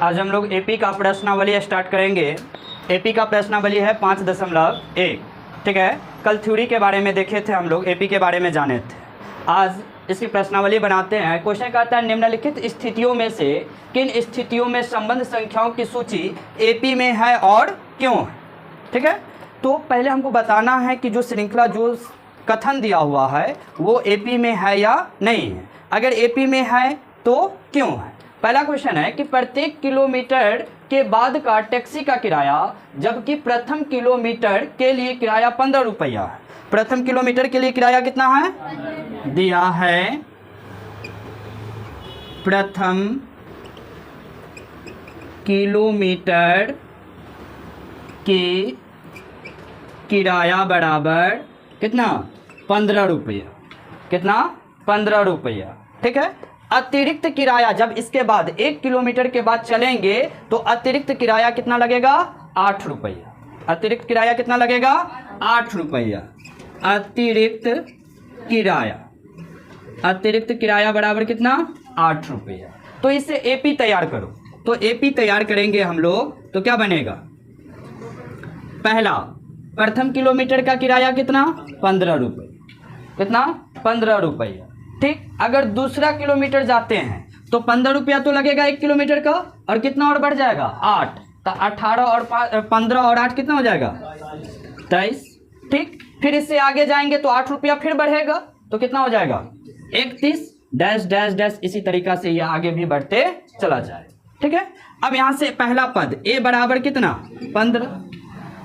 आज हम लोग एपी का प्रश्नावली स्टार्ट करेंगे। एपी का प्रश्नावली है 5.1। ठीक है, कल थ्योरी के बारे में देखे थे हम लोग, एपी के बारे में जाने थे। आज इसकी प्रश्नावली बनाते हैं। क्वेश्चन कहता है निम्नलिखित स्थितियों में से किन स्थितियों में संबंध संख्याओं की सूची एपी में है और क्यों है। ठीक है, तो पहले हमको बताना है कि जो श्रृंखला जो कथन दिया हुआ है वो एपी में है या नहीं है। अगर एपी में है तो क्यों है। पहला क्वेश्चन है कि प्रत्येक किलोमीटर के बाद का टैक्सी का किराया जबकि प्रथम किलोमीटर के लिए किराया 15 रुपया है। प्रथम किलोमीटर के लिए किराया कितना है दिया है, प्रथम किलोमीटर के किराया बराबर कितना 15 रुपया। कितना 15 रुपया। ठीक है, अतिरिक्त किराया जब इसके बाद 1 किलोमीटर के बाद चलेंगे तो अतिरिक्त किराया कितना लगेगा 8 रुपया। अतिरिक्त किराया कितना लगेगा 8 रुपया। अतिरिक्त किराया बराबर कितना 8 रुपया। तो इससे एपी तैयार करो। तो एपी तैयार करेंगे हम लोग तो क्या बनेगा। पहला प्रथम किलोमीटर का किराया कितना 15 रुपये। कितना 15 रुपया। ठीक, अगर दूसरा किलोमीटर जाते हैं तो 15 रुपया तो लगेगा 1 किलोमीटर का, और कितना और बढ़ जाएगा 8। तो 18 और 15 और 8 कितना हो जाएगा 23। ठीक, फिर इससे आगे जाएंगे तो 8 रुपया फिर बढ़ेगा तो कितना हो जाएगा 31 डैश डैश डैश। इसी तरीका से ये आगे भी बढ़ते चला जाए। ठीक है, अब यहाँ से पहला पद ए बराबर कितना 15।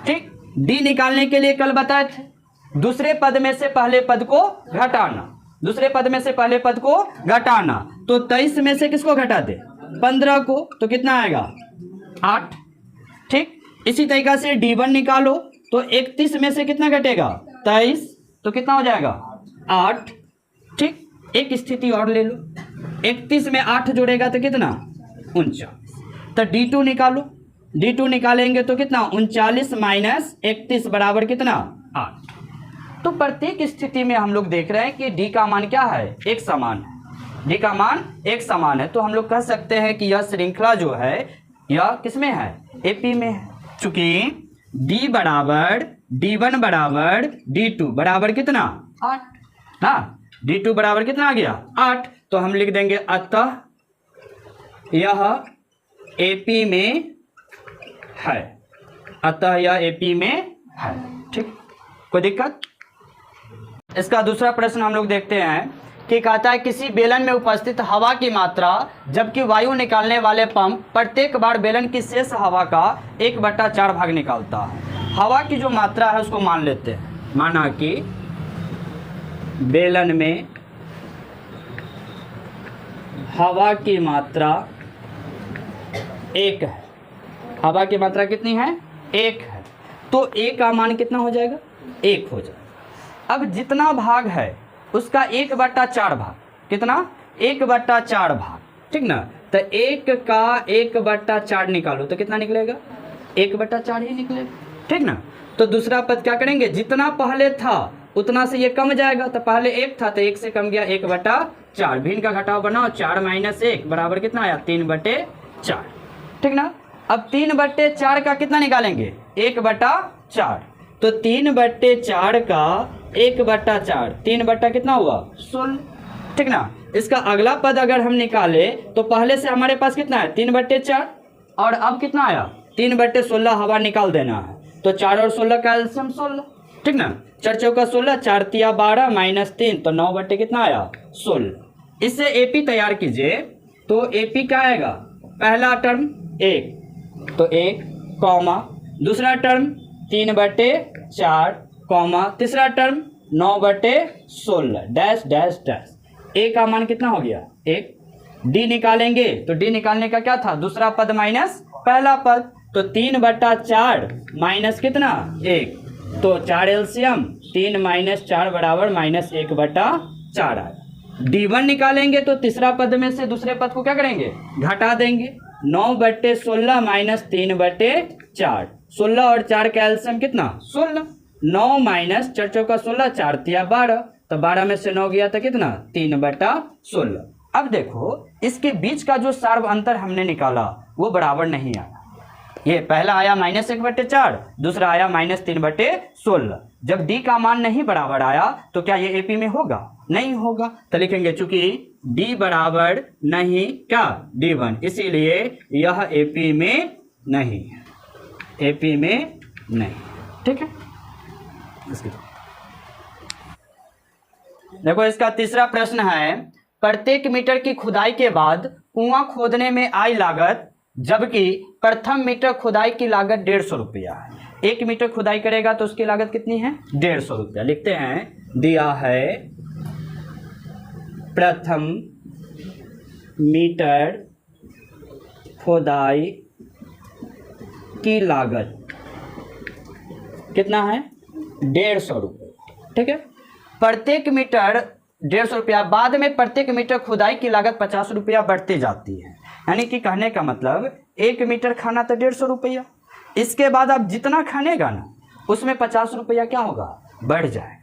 ठीक, डी निकालने के लिए कल बताए थे दूसरे पद में से पहले पद को घटाना। दूसरे पद में से पहले पद को घटाना, तो 23 में से किसको घटा दे 15 को, तो कितना आएगा 8। ठीक, इसी तरीका से D1 निकालो तो 31 में से कितना घटेगा 23, तो कितना हो जाएगा 8। ठीक, एक स्थिति और ले लो, 31 में 8 जोड़ेगा तो कितना 39। तो D2 निकालो, D2 निकालेंगे तो कितना 39 माइनस 31 बराबर कितना 8। तो प्रत्येक स्थिति में हम लोग देख रहे हैं कि डी का मान क्या है एक समान है। डी का मान एक समान है, तो हम लोग कह सकते हैं कि यह श्रृंखला जो है यह किसमें है एपी में है। चूंकि डी बराबर D1 बराबर D2 बराबर कितना 8 ना। D2 बराबर कितना आ गया 8, तो हम लिख देंगे अतः यह एपी में है। अतः यह एपी में है। ठीक, कोई दिक्कत। इसका दूसरा प्रश्न हम लोग देखते हैं कि कहता है किसी बेलन में उपस्थित हवा की मात्रा जबकि वायु निकालने वाले पंप प्रत्येक बार बेलन की शेष हवा का 1/4 भाग निकालता है। हवा की जो मात्रा है उसको मान लेते हैं। माना कि बेलन में हवा की मात्रा 1 है। हवा की मात्रा कितनी है 1 है, तो A का मान कितना हो जाएगा 1 हो जाएगा। अब जितना भाग है उसका 1/4 भाग, कितना 1/4 भाग। ठीक ना, तो 1 का 1/4 निकालो तो कितना निकलेगा 1/4 ही निकलेगा। ठीक ना, तो दूसरा पद क्या करेंगे, जितना पहले था उतना से ये कम जाएगा। तो पहले 1 था तो 1 से कम गया 1/4। भिन्न का घटाव बनाओ, 4 माइनस 1 बराबर कितना आया 3/4। ठीक ना, अब 3/4 का कितना निकालेंगे 1/4, तो 3/4 का 1/4 3 बट्टा कितना हुआ 16। ठीक ना, इसका अगला पद अगर हम निकाले तो पहले से हमारे पास कितना है 3/4, और अब कितना आया 3/16 हवा निकाल देना है। तो 4 और 16 का एलसीएम 16। ठीक ना, 4 चौका 16, 4 तिया 12 माइनस 3, तो 9 बट्टे कितना आया 16। इससे एपी तैयार कीजिए। तो एपी क्या आएगा, पहला टर्म 1 तो 1 कॉमा, दूसरा टर्म 3/4 कॉमा, तीसरा टर्म 9/16 डैश डैश डैश। ए का मान कितना हो गया 1। डी निकालेंगे तो डी निकालने का क्या था दूसरा पद माइनस पहला पद, तो 3/4 माइनस कितना 1, तो 4 एलसीएम 3 माइनस 4 बराबर -1/4 आया। D1 निकालेंगे तो तीसरा पद में से दूसरे पद को क्या करेंगे घटा देंगे। 9/16 माइनस 3/4, 16 और 4 का एलसीएम कितना 16। 9 माइनस 4 चौका 16, 4 तिया 12, तो 12 में से 9 गया तो कितना 3/16। अब देखो इसके बीच का जो सार्व अंतर हमने निकाला वो बराबर नहीं आया। ये पहला आया -1/4, दूसरा आया -3/16। जब d का मान नहीं बराबर आया तो क्या ये AP में होगा? नहीं होगा। तो लिखेंगे चूंकि d बराबर नहीं क्या d1, इसीलिए यह AP में नहीं है, AP में नहीं। ठीक है, देखो इसका तीसरा प्रश्न है, प्रत्येक मीटर की खुदाई के बाद कुआं खोदने में आई लागत जबकि प्रथम मीटर खुदाई की लागत 150 रुपया है। 1 मीटर खुदाई करेगा तो उसकी लागत कितनी है? 150 रुपया। लिखते हैं, दिया है प्रथम मीटर खुदाई की लागत कितना है? 150 रुपये। ठीक है, प्रत्येक मीटर 150 रुपया, बाद में प्रत्येक मीटर खुदाई की लागत 50 रुपया बढ़ती जाती है। यानी कि कहने का मतलब 1 मीटर खाना तो 150 रुपया, इसके बाद आप जितना खानेगा ना उसमें 50 रुपया क्या होगा? बढ़ जाएगा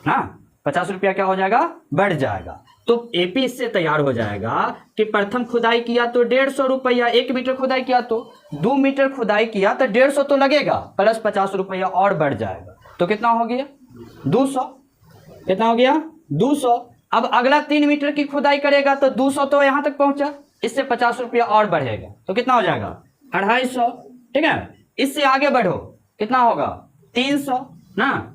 ना, 50 रुपया क्या हो जाएगा? बढ़ जाएगा। तो AP इससे तैयार हो जाएगा कि प्रथम खुदाई किया तो 150 रुपया, 1 मीटर खुदाई किया तो 2 मीटर खुदाई किया तो 150 तो लगेगा, प्लस 50 रुपया और बढ़ जाएगा। तो कितना हो गया? 200। कितना हो गया? 200। अब अगला 3 मीटर की खुदाई करेगा तो 200 तो यहाँ तक पहुंचा, इससे 50 रुपया और बढ़ेगा तो कितना हो जाएगा? 250। ठीक है, इससे आगे बढ़ो, कितना होगा? 300 ना।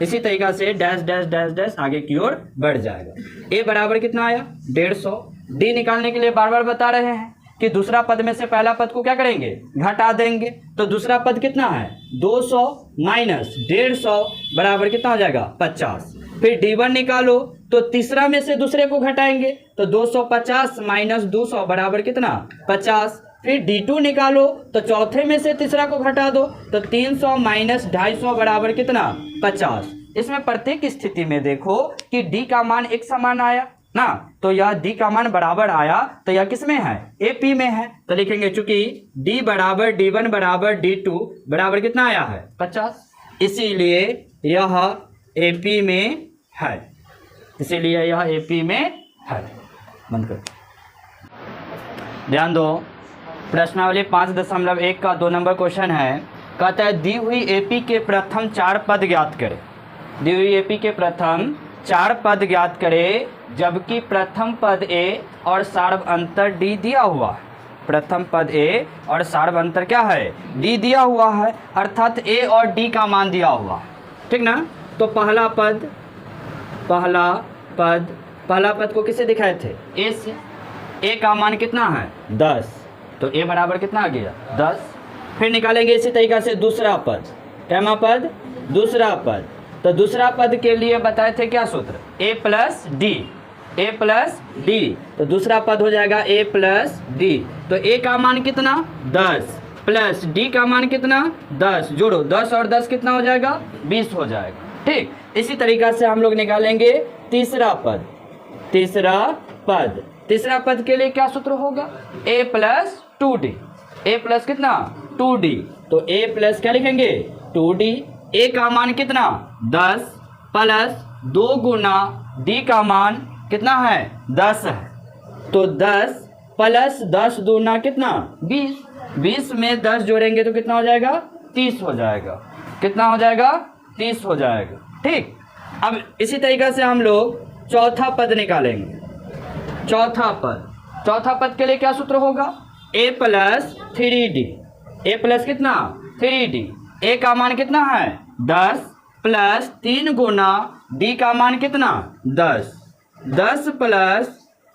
इसी तरीका से डैश डैश डैश डैश आगे की ओर बढ़ जाएगा। A बराबर कितना आया? 150। D निकालने के लिए बार बार बता रहे हैं कि दूसरा पद में से पहला पद को क्या करेंगे? घटा देंगे। तो दूसरा पद कितना है? 200 माइनस 150 बराबर कितना हो जाएगा? 50। फिर D1 निकालो तो तीसरा में से दूसरे को घटाएंगे तो 250 माइनस 200 बराबर कितना? 50। फिर D2 निकालो तो चौथे में से तीसरा को घटा दो तो 300 माइनस 250 बराबर कितना? 50। इसमें प्रत्येक स्थिति में देखो कि D का मान एक समान आया ना, तो यह D का मान बराबर आया तो यह किस में है? AP में है। तो लिखेंगे चूंकि D बराबर D1 बराबर D2 बराबर कितना आया है? 50, इसीलिए यह AP में है, इसीलिए यह AP में है। बंद कर। ध्यान दो, प्रश्नावली 5.1 का 2 नंबर क्वेश्चन है। कहता है दी हुई AP के प्रथम 4 पद ज्ञात करें। दी हुई AP के प्रथम 4 पद ज्ञात करें जबकि प्रथम पद A और सार्व अंतर D दिया हुआ है। प्रथम पद A और सार्व अंतर क्या है? D दिया हुआ है, अर्थात A और D का मान दिया हुआ है। ठीक ना। तो पहला पद को किसे दिखाए थे? A से। A का मान कितना है? 10। तो A बराबर कितना आ गया? 10। फिर निकालेंगे इसी तरीका से दूसरा पद। कैमा पद? दूसरा पद। तो दूसरा पद के लिए बताए थे क्या सूत्र? A plus D। A plus D। तो दूसरा पद हो जाएगा A प्लस D। तो A का मान कितना? 10 प्लस D का मान कितना? 10। जोड़ो, 10 और 10 कितना हो जाएगा? 20 हो जाएगा। ठीक, इसी तरीका से हम लोग निकालेंगे तीसरा पद। तीसरा पद के लिए क्या सूत्र होगा? A plus 2D। A plus कितना? 2D। तो A प्लस क्या लिखेंगे? 2D। A का मान कितना? 10 प्लस 2 गुना D का मान कितना है? 10 है। तो 10 प्लस 10 दूना कितना? 20। 20 में 10 जोड़ेंगे तो कितना हो जाएगा? 30 हो जाएगा। कितना हो जाएगा? 30 हो जाएगा। ठीक, अब इसी तरीका से हम लोग चौथा पद निकालेंगे। चौथा पद के लिए क्या सूत्र होगा? A plus 3D। A plus कितना? 3D। A का मान कितना है? 10 प्लस 3 गुना D का मान कितना? 10। 10 प्लस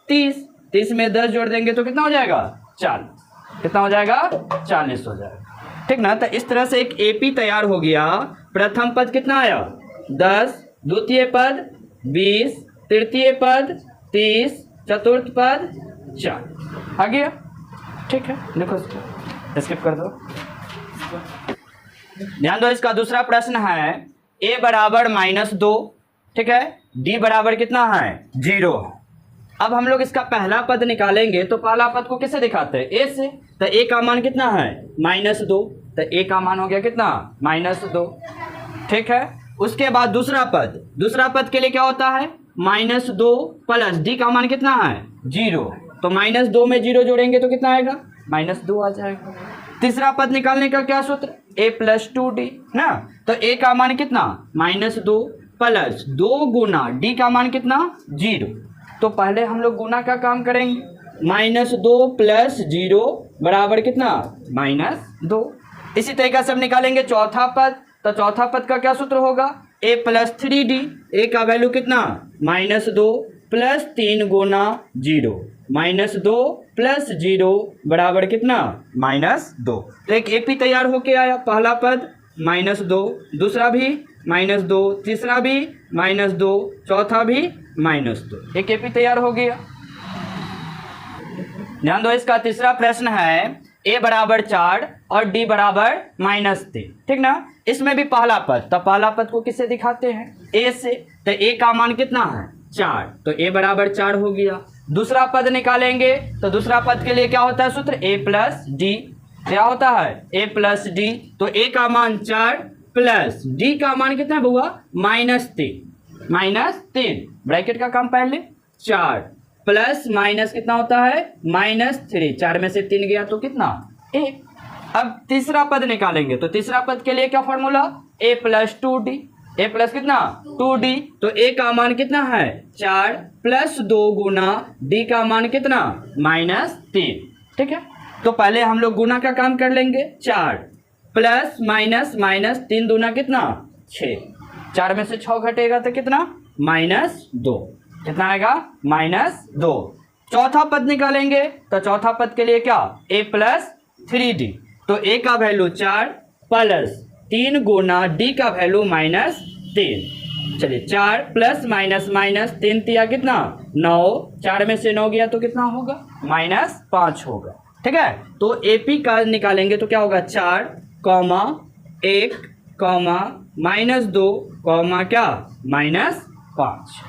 30। 30 में 10 जोड़ देंगे तो कितना हो जाएगा? 40। कितना हो जाएगा? 40 हो जाएगा। ठीक ना। तो इस तरह से एक AP तैयार हो गया। प्रथम पद कितना आया? 10, द्वितीय पद 20, तृतीय पद 30, चतुर्थ पद 4। आ गया? ठीक है, देखो स्किप कर दो। ध्यान दो, इसका दूसरा प्रश्न है A बराबर -2। ठीक है, D बराबर कितना है? 0। अब हम लोग इसका पहला पद निकालेंगे तो पहला पद को किससे दिखाते हैं? A से। तो A का मान कितना है? -2। तो A का मान हो गया कितना? -2। ठीक है, उसके बाद दूसरा पद के लिए क्या होता है? -2 प्लस D का मान कितना है? 0। तो -2 में 0 जोड़ेंगे तो कितना आएगा? -2 आ जाएगा। तीसरा पद निकालने का क्या सूत्र, a + 2d ना। तो a का मान कितना -2 प्लस 2 गुना d का मान कितना 0। तो पहले हम लोग गुना का काम करेंगे, -2 + 0 बराबर कितना -2। इसी तरीके से हम निकालेंगे चौथा पद। तो चौथा पद का क्या सूत्र होगा, a + 3d। a का वैल्यू कितना -2 प्लस 3 गुना 0 -2 + 0 बराबर कितना -2। तो एक एपी तैयार होके आया, पहला पद -2, दूसरा भी -2, तीसरा भी -2, चौथा भी -2, एक एपी तैयार हो गया। ध्यान दो, इसका तीसरा प्रश्न है a बराबर 4 और d बराबर -3, ठीक ना। इसमें भी पहला पद, तो पहला पद को किससे दिखाते हैं, a से। तो a का मान कितना है 4, तो a बराबर 4 हो गया। दूसरा पद निकालेंगे, तो दूसरा पद के लिए क्या होता है सूत्र, a + d। क्या होता है a + d। तो a का मान 4 प्लस d का मान कितना है बुआ -3 ब्रैकेट का काम पहले 4 प्लस माइनस कितना होता है -3, 4 में से 3 गया तो कितना 1। अब तीसरा पद निकालेंगे, तो तीसरा पद के लिए क्या formula, a + 2d। a plus कितना 2d, तो a का मान कितना है 4 प्लस 2 गुना d का मान कितना -3, ठीक है। तो पहले हम लोग गुना का काम कर लेंगे, 4 प्लस माइनस माइनस 3 दूना कितना 6, 4 में से 6 घटेगा तो कितना -2, कितना आएगा -2। चौथा पद निकालेंगे, तो चौथा पद के लिए क्या a + 3d। तो a का वैल्यू 4 प्लस 3 गुना d का वैल्यू -3। चलिए 4 प्लस माइनस माइनस 3 तिया कितना 9, 4 में से 9 गया तो कितना होगा -5 होगा, ठीक है। तो AP का निकालेंगे तो क्या होगा 4, 1, -2, क्या -5।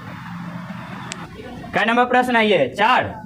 क्या नंबर प्रश्न है ये 4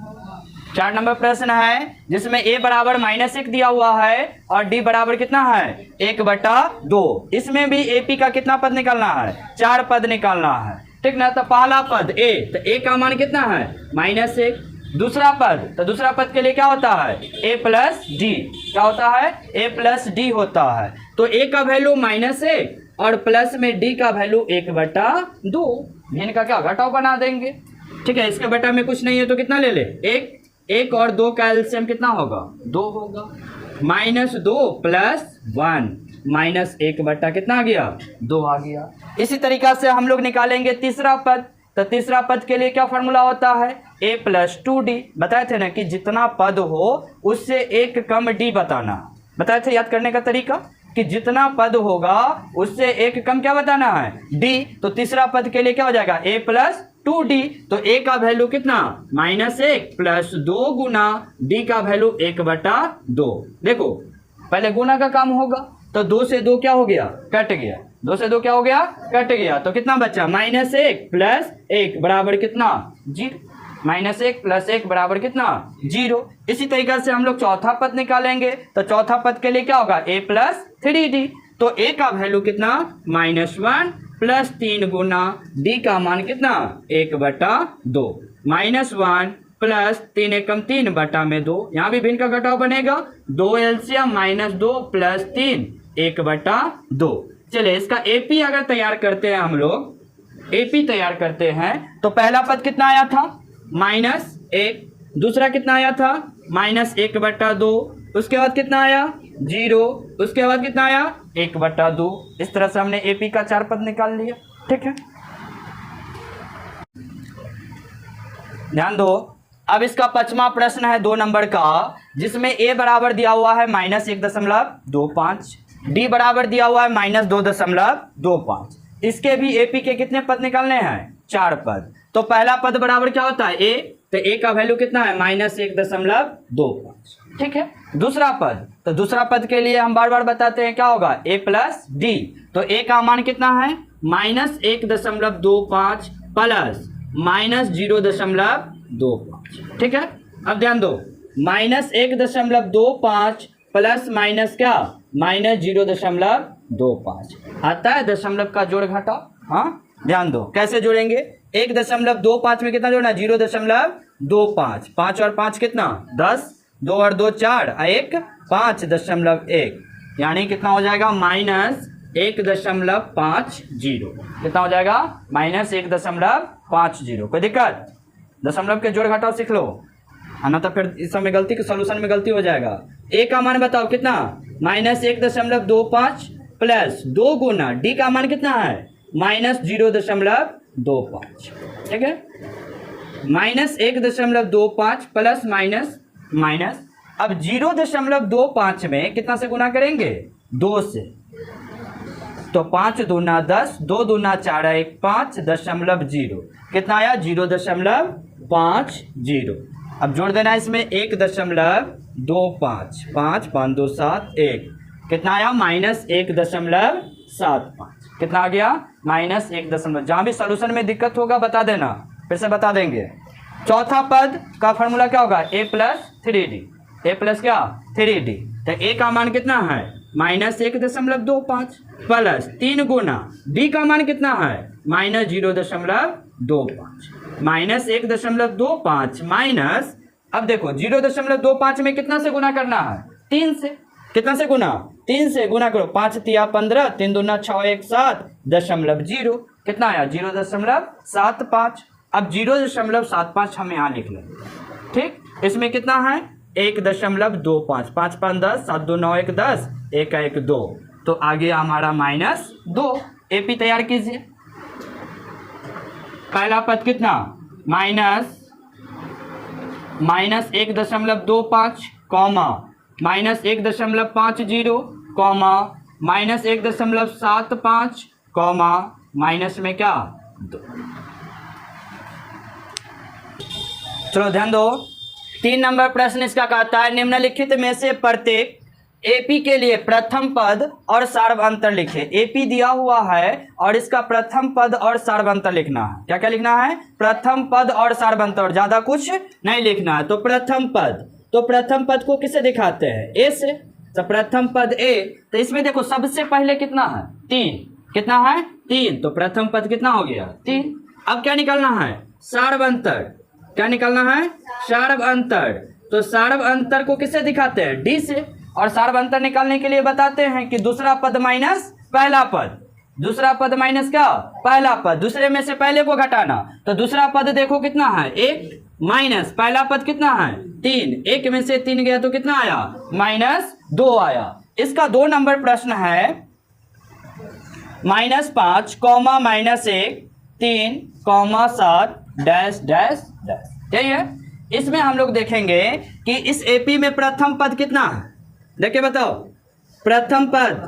नंबर प्रश्न है, जिसमें a बराबर -1 दिया हुआ है और d बराबर कितना है 1/2। इसमें भी AP का कितना पद निकालना है 4 पद निकालना है, ठीक ना। तो पहला पद a, तो a का मान कितना है -1। दूसरा पद, तो दूसरा पद के लिए क्या होता है a + d। क्या होता है a + d होता है। तो a का वैल्यू -1 और प्लस में d का वैल्यू 1/2, इनका क्या घटाव बना देंगे, ठीक है। इसके बटा में कुछ नहीं है तो कितना ले ले 1 और 2 का एलसीएम कितना होगा 2 होगा। -2 + 1 -1 बटा कितना आ गया 2 आ गया। इसी तरीका से हम लोग निकालेंगे तीसरा पद। तो तीसरा पद के लिए क्या फॉर्मूला होता है a + 2d। बताए थे ना कि जितना पद हो उससे एक कम d बताना, बताए थे याद करने का तरीका कि जितना पद होगा उससे एक कम क्या बताना है d। तो तीसरा पद के लिए क्या हो जाएगा a + 2d। तो a का वैल्यू कितना -1 प्लस 2 गुना d का वैल्यू 1/2। देखो पहले गुना का काम होगा, तो 2 से 2 क्या हो गया कट गया, 2 से 2 क्या हो गया कट गया, तो कितना बचा -1 प्लस 1 बराबर कितना 0, -1 प्लस 1 बराबर कितना 0। इसी तरीके से हम लोग चौथा पद निकालेंगे, तो चौथा पद के लिए क्या होगा a + 3d। तो a का वैल्यू कितना -1 प्लस 3 गुना d का मान कितना 1/2, -1 प्लस 3 एकम 3/2। यहाँ भी भिन्न का घटाव बनेगा, 2 एलसीएम -2 प्लस 3 1/2। चलिए इसका एपी अगर तैयार करते हैं हम लोग, एपी तैयार करते हैं तो पहला पद कितना आया था -1, दूसरा कितना आया था -1/2, उसके बाद कितना आया 0, उसके बाद कितना आया 1/2। इस तरह से हमने एपी का 4 पद निकाल लिया, ठीक है। ध्यान दो, अब इसका 5वां प्रश्न है 2 नंबर का, जिसमें a बराबर दिया हुआ है -1.25, d बराबर दिया हुआ है -2.25। इसके भी एपी के कितने पद निकालने हैं 4 पद। तो पहला पद बराबर क्या होता है a, तो a का वैल्यू कितना है -1.25, ठीक है। दूसरा पद, तो दूसरा पद के लिए हम बार बार बताते हैं क्या होगा a + d। तो a का मान कितना है -1.25 प्लस -0.25, ठीक है। अब ध्यान दो, -1.25 प्लस माइनस क्या -0.25 आता है दशमलव का जोड़ घटाव। हाँ ध्यान दो कैसे जोड़ेंगे, 1.25 में कितना जोड़ना 0.25, 5 और 5 कितना 10, 2 और 2 4 और 1 5.1, यानी कितना हो जाएगा -1.50। कितना हो जाएगा -1.50। कोई दिक्कत? दशमलव के जोड़ घटाव सीख लो, है ना, तो फिर इस समय गलती के सोल्यूशन में गलती हो जाएगा। ए का मान बताओ कितना, -1.25 प्लस 2 गुना डी का मान कितना है -0.25। ठीक है, -1.25 प्लस माइनस। अब 0.25 में कितना से गुना करेंगे, 2 से, तो 5 दूना 10, 2 दूना 4 1 5.0, कितना आया 0.50। अब जोड़ देना इसमें 1.25, 5 5 2 7 1, कितना आया -1.75। कितना आ गया -1. जहाँ भी सोल्यूशन में दिक्कत होगा बता देना, फिर से बता देंगे। चौथा पद का फॉर्मूला क्या होगा, a plus 3d, a plus क्या 3d। तो a का मान कितना है -1.25 प्लस 3 गुना d का मान कितना है -0.25, -1.25 माइनस, अब देखो 0.25 में कितना से गुना करना है, 3 से। कितना से गुना, 3 से गुना करो, 5 तिया 15, 3 दूना 6 1 7.0, कितना आया 0.75। अब 0.75 हम यहाँ लिख लें। ठीक, इसमें कितना है 1.25, 5 5 10, 7 2 9 1 10, 1 1 2, तो आगे हमारा -2। एपी तैयार कीजिए। पहला पद कितना -1.25 कॉमा -1.50 कॉमा -1.75 कॉमा माइनस में क्या 2। चलो ध्यान दो, 3 नंबर प्रश्न इसका कहता है निम्नलिखित में से प्रत्येक एपी के लिए प्रथम पद और सार्वअंतर लिखे। एपी दिया हुआ है और इसका प्रथम पद और सार्वअंतर लिखना है। क्या क्या लिखना है, प्रथम पद और सार्वअंतर, ज्यादा कुछ नहीं लिखना है। तो प्रथम पद को किससे दिखाते हैं, ए से। तो प्रथम पद ए, तो इसमें देखो सबसे पहले कितना है 3, कितना है 3, तो प्रथम पद कितना हो गया 3। अब क्या निकालना है, सार्वअंतर। क्या निकालना है, सार्वअंतर। तो सार्वअंतर को किससे दिखाते हैं, डी से। और सार्वअंतर निकालने के लिए बताते हैं कि दूसरा पद माइनस पहला पद, दूसरा पद माइनस क्या पहला पद, दूसरे में से पहले को घटाना। तो दूसरा पद देखो कितना है 1 माइनस पहला पद कितना है 3, 1 में से 3 गया तो कितना आया -2 आया। इसका 2 नंबर प्रश्न है -5 कॉमा -1 3 7 डैश डैश डैश। यही है। इसमें हम लोग देखेंगे कि इस एपी में प्रथम पद कितना है, देखिए बताओ, प्रथम पद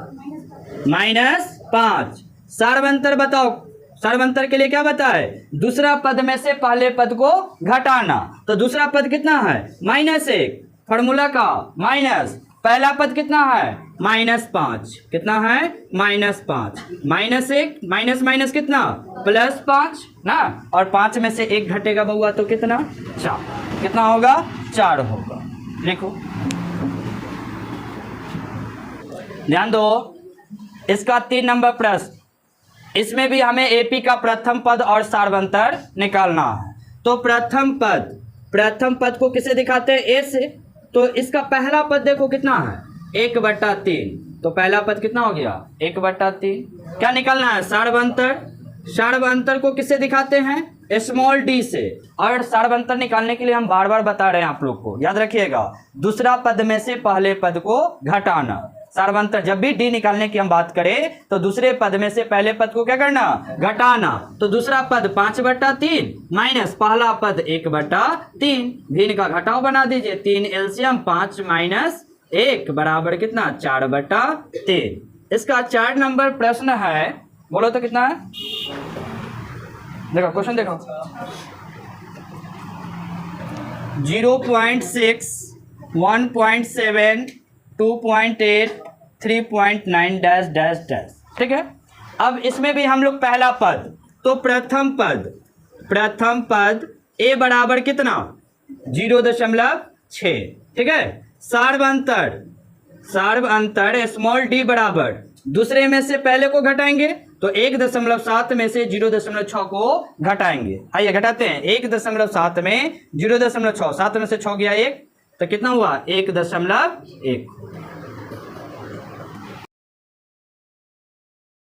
-5, सार्वअंतर बताओ, सार्वअंतर के लिए क्या बताए, दूसरा पद में से पहले पद को घटाना। तो दूसरा पद कितना है -1, फॉर्मूला का माइनस, पहला पद कितना है -5, कितना है -5, -1 माइनस माइनस कितना +5 ना, और 5 में से 1 घटेगा बउआ तो कितना 4, कितना होगा 4 होगा। देखो ध्यान दो, इसका 3 नंबर प्रश्न, इसमें भी हमें एपी का प्रथम पद और सार्वअंतर निकालना है। तो प्रथम पद को किसे दिखाते हैं, ए से। तो इसका पहला पद देखो कितना है 1/3, तो पहला पद कितना हो गया 1/3। क्या निकालना है, सार्वअंतर। सार्वअंतर को किससे दिखाते हैं, स्मॉल डी से। और सार्वअंतर निकालने के लिए हम बार बार बता रहे हैं आप लोग को, याद रखिएगा, दूसरा पद में से पहले पद को घटाना। सार्वअंतर जब भी डी निकालने की हम बात करें तो दूसरे पद में से पहले पद को क्या करना, घटाना। तो दूसरा पद 5/3 माइनस पहला पद 1/3, भिन्न का घटाव बना दीजिए, 3 एलसीएम 5 माइनस 1 बराबर कितना 4/3। इसका 4 नंबर प्रश्न है, बोलो तो कितना है, देखो क्वेश्चन देखो, 0.6 1.7 2.8 3.9 डैश डैश डैश। ठीक है। अब इसमें भी हम लोग पहला पद, तो प्रथम पद ए बराबर कितना 0.6। ठीक है। सार्वअंतर स्मॉल डी बराबर, दूसरे में से पहले को घटाएंगे तो 1.7 में से 0.6 को घटाएंगे। आइए घटाते हैं, 1.7 में 0.6, 7 में से 6 गया 1, तो कितना हुआ 1.1।